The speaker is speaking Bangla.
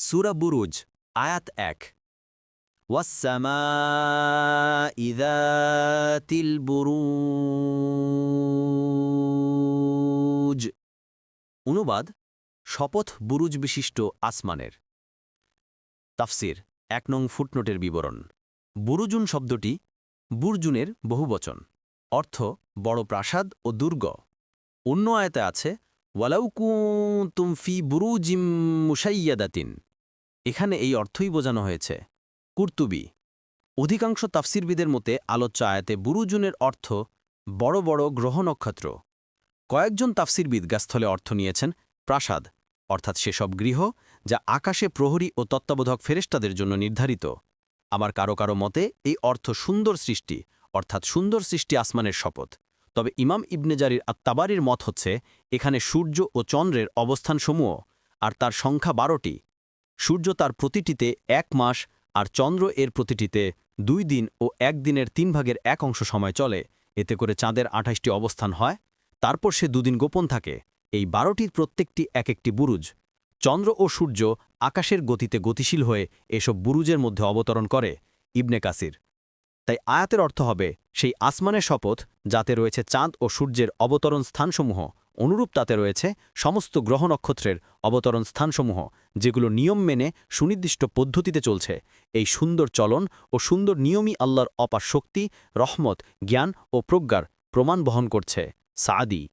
সূরা বুরুজ আয়াত ১ ওয়াস-সামাই যাতিল বুরুজ। অনুবাদ শপথ বুরুজ বিশিষ্ট আসমানের। তাফসির ১ নং ফুটনোটের বিবরণ। বুরুজুন শব্দটি বুরজুনের বহুবচন, অর্থ বড় প্রাসাদ ও দুর্গ। অন্য আয়াতে আছে ওয়ালাউ কুনতুম ফি বুরুজিম মুশাইয়াদাতিন। এখানে এই অর্থই বোঝানো হয়েছে। কুরতুবী অধিকাংশ তাফসিরবিদের মতে আলোচ্য আয়াতে বুরুজুনের অর্থ বড় বড় গ্রহ নক্ষত্র। কয়েকজন তাফসিরবিদ গাস্থলে অর্থ নিয়েছেন প্রাসাদ, অর্থাৎ সেসব গৃহ যা আকাশে প্রহরী ও তত্ত্বাবোধক ফেরেশতাদের জন্য নির্ধারিত। আবার কারো কারো মতে এই অর্থ সুন্দর সৃষ্টি, অর্থাৎ সুন্দর সৃষ্টি আসমানের শপথ। তবে ইমাম ইবনে জারির আত-তাবারির মত হচ্ছে এখানে সূর্য ও চন্দ্রের অবস্থানসমূহ, আর তার সংখ্যা ১২টি। সূর্য তার প্রতিটিতে ১ মাস, আর চন্দ্র এর প্রতিটিতে ২ দিন ও ১ দিনের ৩ ভাগের ১ অংশ সময় চলে। এতে করে চাঁদের ২৮টি অবস্থান হয়, তারপর সে ২ দিন গোপন থাকে। এই ১২টির প্রত্যেকটি এক একটি বুরুজ। চন্দ্র ও সূর্য আকাশের গতিতে গতিশীল হয়ে এসব বুরুজের মধ্যে অবতরণ করে। ইবনে কাসির। তাই আয়াতের অর্থ হবে সেই আসমানের শপথ যাতে রয়েছে চাঁদ ও সূর্যের অবতরণ স্থানসমূহ, অনুরূপ তাতে রয়েছে সমস্ত গ্রহ নক্ষত্রের অবতরণ স্থানসমূহ, যেগুলো নিয়ম মেনে সুনির্দিষ্ট পদ্ধতিতে চলছে। এই সুন্দর চলন ও সুন্দর নিয়মই আল্লাহর অপার শক্তি, রহমত, জ্ঞান ও প্রজ্ঞার প্রমাণ বহন করছে। সাদি।